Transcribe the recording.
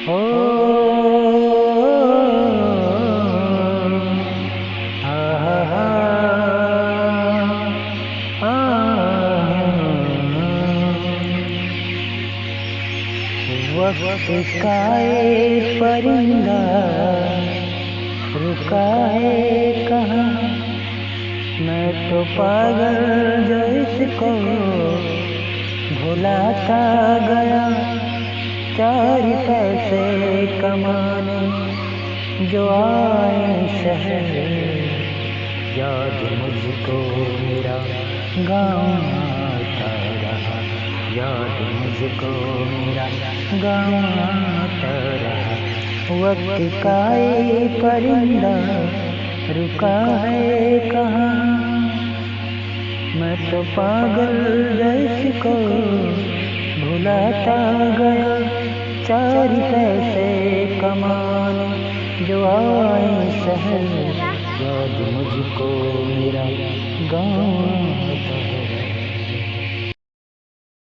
ओ हा हा हा वक्त का ये परिंदा रुका है कहाँ। मैं तो पागल जो इसको भुलाता गया। चार पैसे कमाने जो आए शहर, याद मुझको मेरा गाँव आता रहा। याद मुझको मेरा गाँव आता रहा। वक्त का ये परिंदा रुका है कहाँ। मैं तो पागल जैसे को भुलाता गया। चार पैसे कमाने जो आए शहर, याद मुझको मेरा गाँव